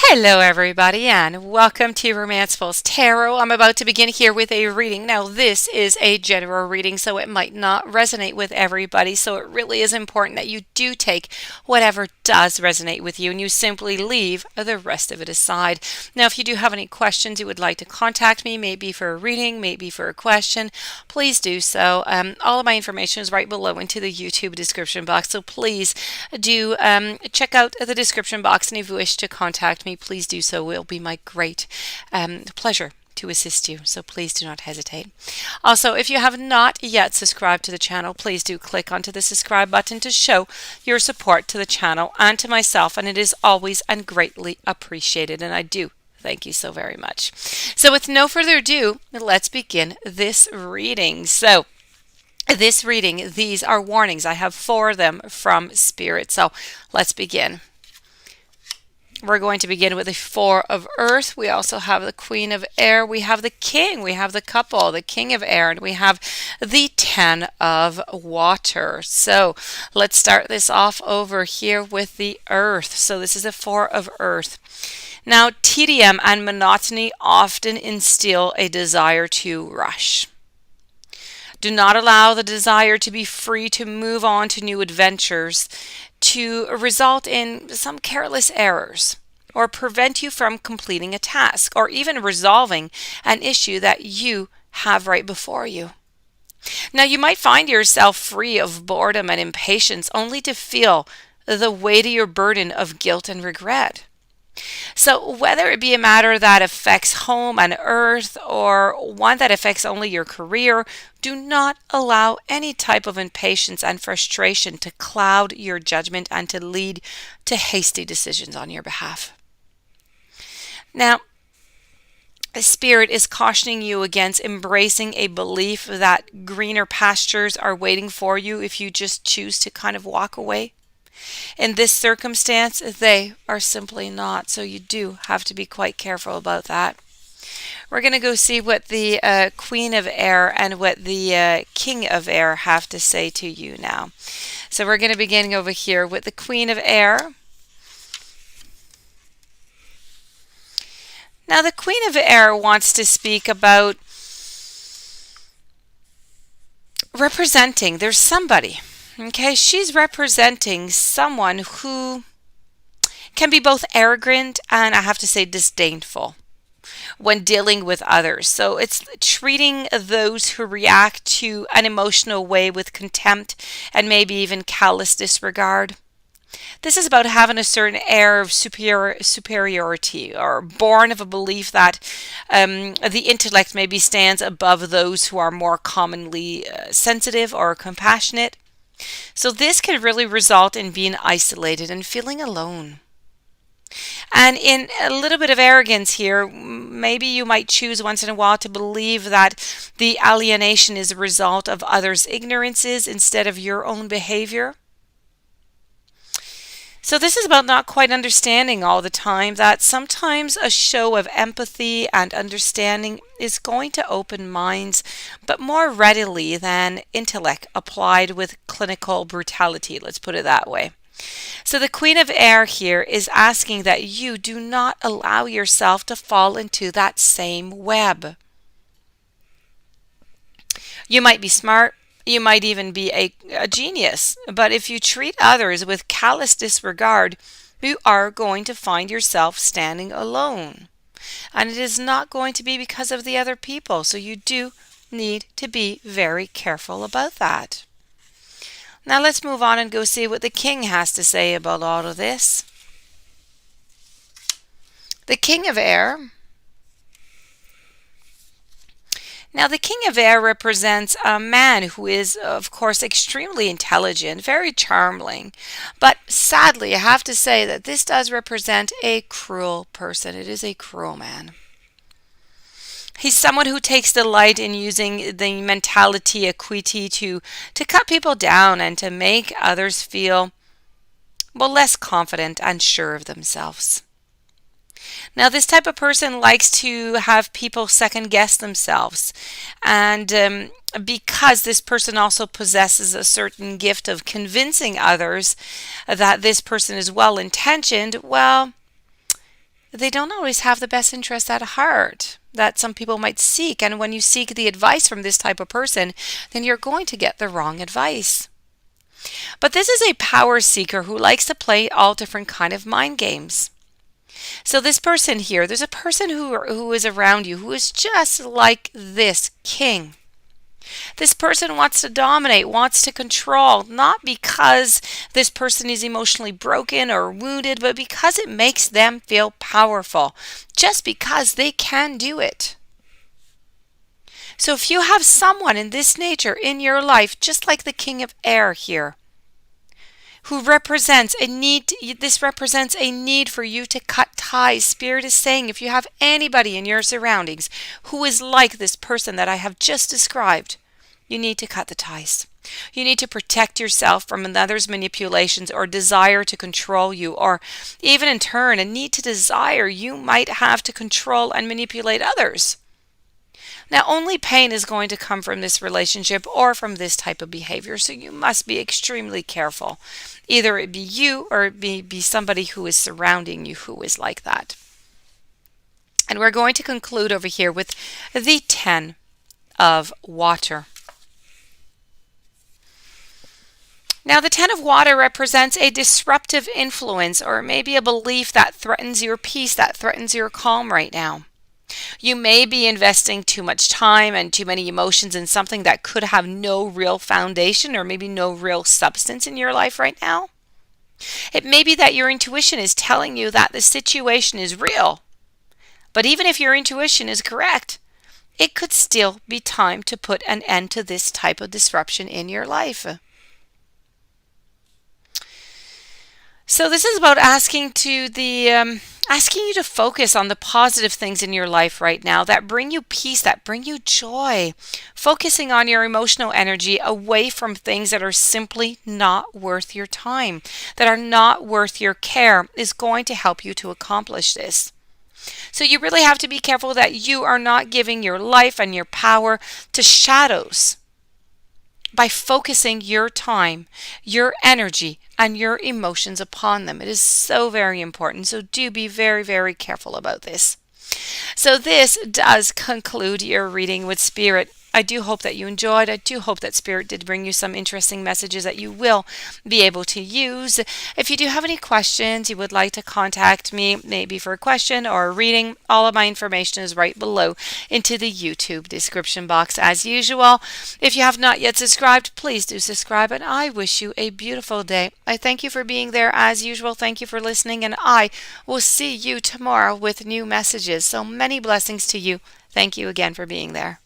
Hello, everybody, and welcome to Romanceful's Tarot. I'm about to begin here with a reading. Now, this is a general reading, so it might not resonate with everybody. So, it really is important that you do take whatever does resonate with you and you simply leave the rest of it aside. Now, if you do have any questions you would like to contact me, maybe for a reading, maybe for a question, please do so. All of my information is right below into the YouTube description box, so please do check out the description box, and if you wish to contact me, please do so. It will be my great pleasure to assist you, so please do not hesitate. Also, if you have not yet subscribed to the channel, please do click onto the subscribe button to show your support to the channel and to myself, and it is always and greatly appreciated, and I do thank you so very much. So with no further ado, let's begin this reading. So this reading, these are warnings. I have 4 of them from Spirit. So let's begin. We're going to begin with the 4 of Earth. We also have the Queen of Air. We have the King. We have the Couple, the King of Air. And we have the 10 of Water. So let's start this off over here with the Earth. So this is the 4 of Earth. Now, tedium and monotony often instill a desire to rush. Do not allow the desire to be free to move on to new adventures to result in some careless errors or prevent you from completing a task or even resolving an issue that you have right before you. Now, you might find yourself free of boredom and impatience only to feel the weightier burden of guilt and regret. So whether it be a matter that affects home and earth or one that affects only your career, do not allow any type of impatience and frustration to cloud your judgment and to lead to hasty decisions on your behalf. Now, Spirit is cautioning you against embracing a belief that greener pastures are waiting for you if you just choose to kind of walk away. In this circumstance, they are simply not, so you do have to be quite careful about that. We're going to go see what the Queen of Air and what the King of Air have to say to you now. So we're going to begin over here with the Queen of Air. Now, the Queen of Air wants to speak about representing. There's somebody. Okay, she's representing someone who can be both arrogant and, I have to say, disdainful when dealing with others. So it's treating those who react to an emotional way with contempt and maybe even callous disregard. This is about having a certain air of superiority or born of a belief that the intellect maybe stands above those who are more commonly sensitive or compassionate. So this can really result in being isolated and feeling alone. And in a little bit of arrogance here, maybe you might choose once in a while to believe that the alienation is a result of others' ignorances instead of your own behavior. So this is about not quite understanding all the time that sometimes a show of empathy and understanding is going to open minds, but more readily than intellect applied with clinical brutality, let's put it that way. So the Queen of Air here is asking that you do not allow yourself to fall into that same web. You might be smart. You might even be a genius, but if you treat others with callous disregard, you are going to find yourself standing alone. And it is not going to be because of the other people, so you do need to be very careful about that. Now let's move on and go see what the King has to say about all of this. The King of Air. Now, the King of Air represents a man who is, of course, extremely intelligent, very charming. But sadly, I have to say that this does represent a cruel person. It is a cruel man. He's someone who takes delight in using the mentality equity to cut people down and to make others feel, well, less confident and sure of themselves. Now, this type of person likes to have people second guess themselves. And because this person also possesses a certain gift of convincing others that this person is well-intentioned, well, they don't always have the best interest at heart that some people might seek. And when you seek the advice from this type of person, then you're going to get the wrong advice. But this is a power seeker who likes to play all different kind of mind games. So this person here, there's a person who is around you who is just like this king. This person wants to dominate, wants to control, not because this person is emotionally broken or wounded, but because it makes them feel powerful, just because they can do it. So if you have someone in this nature in your life, just like the King of Air here, who represents a need, this represents a need for you to cut ties. Spirit is saying if you have anybody in your surroundings who is like this person that I have just described, you need to cut the ties. You need to protect yourself from another's manipulations or desire to control you, or even in turn a need to desire you might have to control and manipulate others. Now, only pain is going to come from this relationship or from this type of behavior, so you must be extremely careful. Either it be you or it be somebody who is surrounding you who is like that. And we're going to conclude over here with the 10 of water. Now, the 10 of water represents a disruptive influence or maybe a belief that threatens your peace, that threatens your calm right now. You may be investing too much time and too many emotions in something that could have no real foundation or maybe no real substance in your life right now. It may be that your intuition is telling you that the situation is real. But even if your intuition is correct, it could still be time to put an end to this type of disruption in your life. So this is about asking you to focus on the positive things in your life right now that bring you peace, that bring you joy. Focusing on your emotional energy away from things that are simply not worth your time, that are not worth your care, is going to help you to accomplish this. So you really have to be careful that you are not giving your life and your power to shadows by focusing your time, your energy, and your emotions upon them. It is so very important. So do be very, very careful about this. So this does conclude your reading with Spirit. I do hope that you enjoyed. I do hope that Spirit did bring you some interesting messages that you will be able to use. If you do have any questions, you would like to contact me, maybe for a question or a reading, all of my information is right below into the YouTube description box as usual. If you have not yet subscribed, please do subscribe, and I wish you a beautiful day. I thank you for being there as usual. Thank you for listening, and I will see you tomorrow with new messages. So many blessings to you. Thank you again for being there.